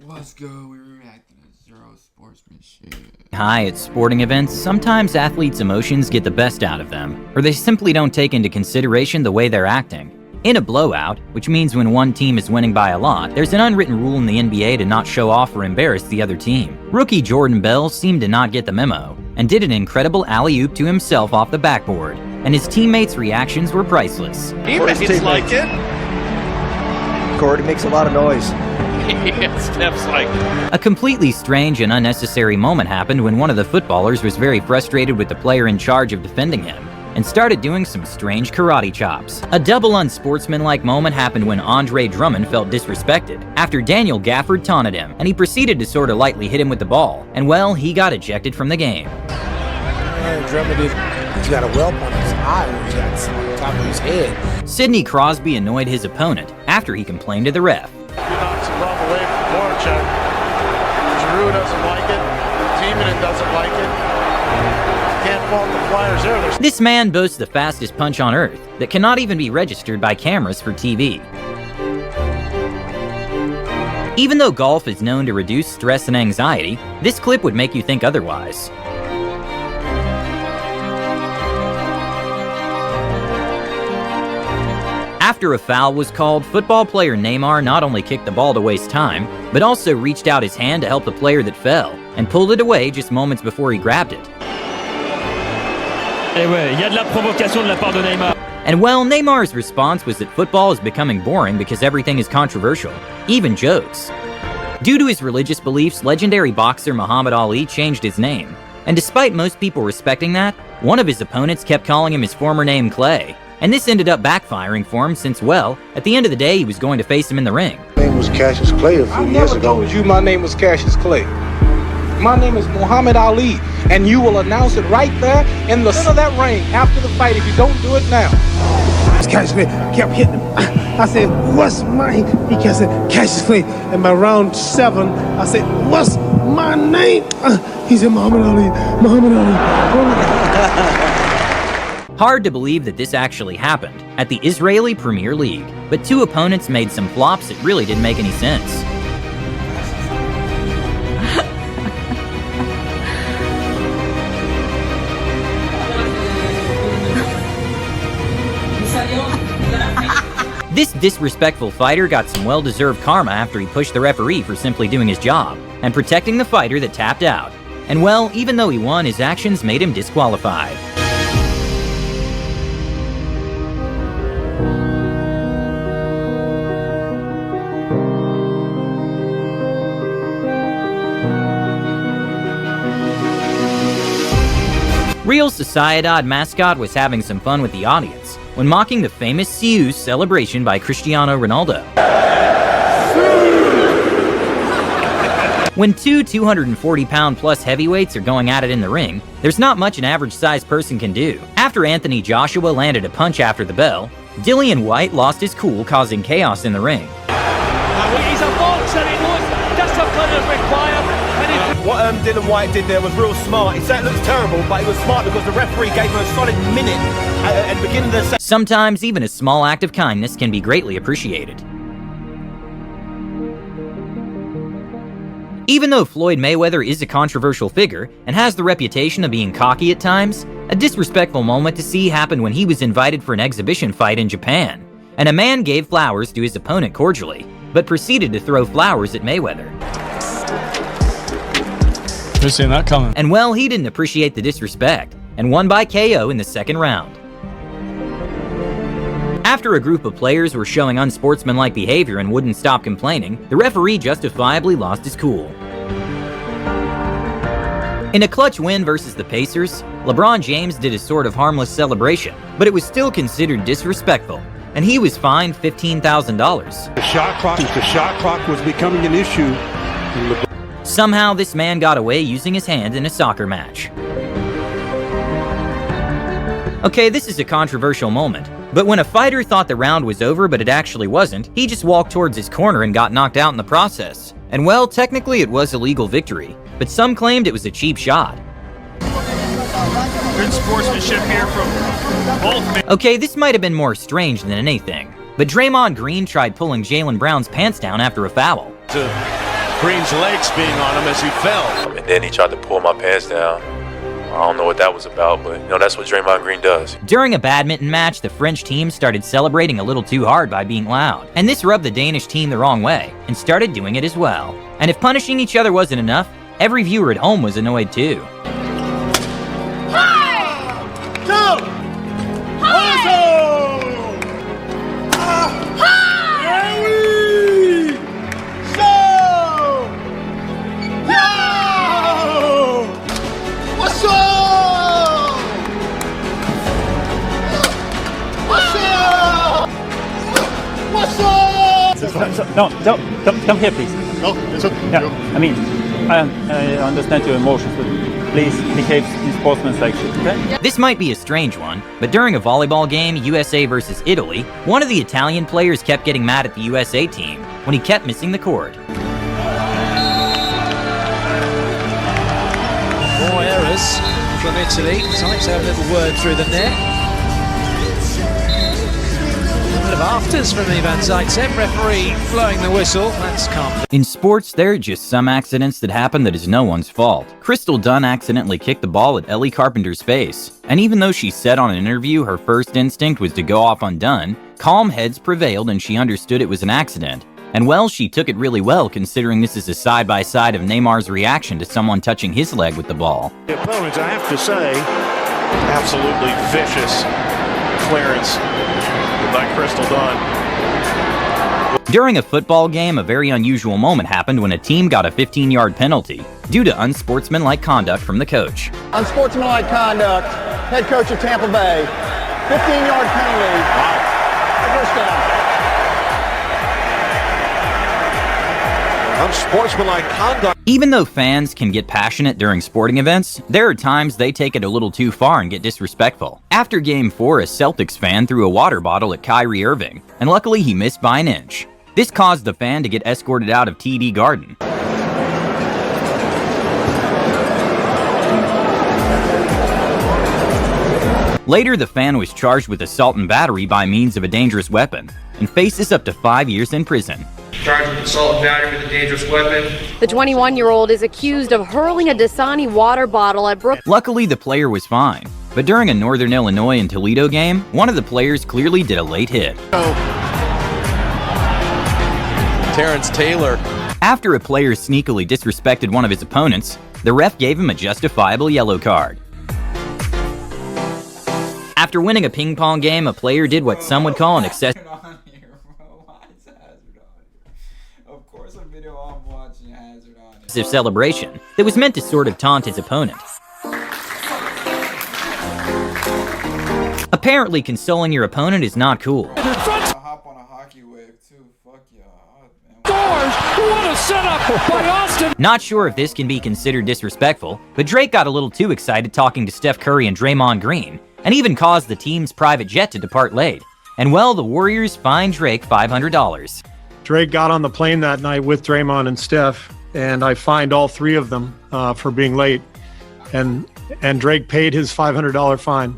Let's go, we're reacting to Zero Sportsmanship. Hi, at sporting events, sometimes athletes' emotions get the best out of them, or they simply don't take into consideration the way they're acting. In a blowout, which means when one team is winning by a lot, there's an unwritten rule in the NBA to not show off or embarrass the other team. Rookie Jordan Bell seemed to not get the memo, and did an incredible alley-oop to himself off the backboard, and his teammates' reactions were priceless. Teammates like it. Corey makes a lot of noise. Steph's like A completely strange and unnecessary moment happened when one of the footballers was very frustrated with the player in charge of defending him, and started doing some strange karate chops. A double unsportsmanlike moment happened when Andre Drummond felt disrespected after Daniel Gafford taunted him, and he proceeded to sort of lightly hit him with the ball, and well, he got ejected from the game. Drummond he's got a whelp on his eye where he's got on top of his head. Sidney Crosby annoyed his opponent after he complained to the ref. He knocks the ball away from Voracek. Giroux doesn't like it. Tiemann doesn't like it. Can't fault the Flyers there. This man boasts the fastest punch on earth that cannot even be registered by cameras for TV. Even though golf is known to reduce stress and anxiety, this clip would make you think otherwise. After a foul was called, football player Neymar not only kicked the ball to waste time, but also reached out his hand to help the player that fell, and pulled it away just moments before he grabbed it. And well, Neymar's response was that football is becoming boring because everything is controversial, even jokes. Due to his religious beliefs, legendary boxer Muhammad Ali changed his name, and despite most people respecting that, one of his opponents kept calling him his former name Clay. And this ended up backfiring for him since, well, at the end of the day, he was going to face him in the ring. My name was Cassius Clay a few years ago. I never told you my name was Cassius Clay. My name is Muhammad Ali, and you will announce it right there in the center of that ring after the fight if you don't do it now. Cassius Clay kept hitting him. I said, what's my name? He kept saying, Cassius Clay. And by round 7, I said, what's my name? He said, Muhammad Ali, Muhammad Ali. Hard to believe that this actually happened at the Israeli Premier League, but two opponents made some flops that really didn't make any sense. This disrespectful fighter got some well-deserved karma after he pushed the referee for simply doing his job and protecting the fighter that tapped out. And well, even though he won, his actions made him disqualified. Real Sociedad mascot was having some fun with the audience when mocking the famous Sius celebration by Cristiano Ronaldo. When two 240-pound plus heavyweights are going at it in the ring, there's not much an average-sized person can do. After Anthony Joshua landed a punch after the bell, Dillian White lost his cool, causing chaos in the ring. He's a boxer, it was just a kind of requirement. What Dylan White did there was real smart. He said it looks terrible, but it was smart because the referee gave him a solid minute at the beginning of the second. Sometimes even a small act of kindness can be greatly appreciated. Even though Floyd Mayweather is a controversial figure and has the reputation of being cocky at times, a disrespectful moment to see happened when he was invited for an exhibition fight in Japan, and a man gave flowers to his opponent cordially, but proceeded to throw flowers at Mayweather. Just seeing that coming. And well, he didn't appreciate the disrespect, and won by KO in the second round. After a group of players were showing unsportsmanlike behavior and wouldn't stop complaining, the referee justifiably lost his cool. In a clutch win versus the Pacers, LeBron James did a sort of harmless celebration, but it was still considered disrespectful, and he was fined $15,000. The shot clock was becoming an issue. Somehow, this man got away using his hand in a soccer match. Okay, this is a controversial moment, but when a fighter thought the round was over but it actually wasn't, he just walked towards his corner and got knocked out in the process. And well, technically it was a legal victory, but some claimed it was a cheap shot. Good sportsmanship here from both men. Okay, this might have been more strange than anything, but Draymond Green tried pulling Jaylen Brown's pants down after a foul. Green's legs being on him as he fell. And then he tried to pull my pants down. I don't know what that was about, but that's what Draymond Green does. During a badminton match, the French team started celebrating a little too hard by being loud, and this rubbed the Danish team the wrong way, and started doing it as well. And if punishing each other wasn't enough, every viewer at home was annoyed too. No, don't come here, please. No, it's okay. Yeah, I mean, I understand your emotions, but please behave in sportsmanship, okay? This might be a strange one, but during a volleyball game, USA versus Italy, one of the Italian players kept getting mad at the USA team when he kept missing the court. More errors from Italy. Time to have a little word through the net. A bit of afters from Ivan Zaitsev, referee blowing the whistle. That's calm. In sports, there are just some accidents that happen that is no one's fault. Crystal Dunn accidentally kicked the ball at Ellie Carpenter's face, and even though she said on an interview her first instinct was to go off on Dunn, calm heads prevailed and she understood it was an accident. And well, she took it really well considering this is a side-by-side of Neymar's reaction to someone touching his leg with the ball. The opponents, I have to say, absolutely vicious clearance by Crystal Dunn. During a football game, a very unusual moment happened when a team got a 15-yard penalty due to unsportsmanlike conduct from the coach. Unsportsmanlike conduct, head coach of Tampa Bay, 15-yard penalty. Wow. First down. Unsportsmanlike conduct. Even though fans can get passionate during sporting events, there are times they take it a little too far and get disrespectful. After Game 4, a Celtics fan threw a water bottle at Kyrie Irving, and luckily he missed by an inch. This caused the fan to get escorted out of TD Garden. Later, the fan was charged with assault and battery by means of a dangerous weapon, and faces up to 5 years in prison. Charged with assault and battery with a dangerous weapon. The 21-year-old is accused of hurling a Dasani water bottle at Brook. Luckily, the player was fine, but during a Northern Illinois and Toledo game, one of the players clearly did a late hit. Terrence Taylor. After a player sneakily disrespected one of his opponents, the ref gave him a justifiable yellow card. After winning a ping pong game, a player did what some would call an excessive celebration that was meant to sort of taunt his opponent. Apparently, consoling your opponent is not cool. Hop on a hockey wave too. Fuck y'all. What a setup by Austin! Not sure if this can be considered disrespectful, but Drake got a little too excited talking to Steph Curry and Draymond Green, and even caused the team's private jet to depart late. And well, the Warriors fined Drake $500. Drake got on the plane that night with Draymond and Steph, and I fined all three of them for being late, and Drake paid his $500 fine.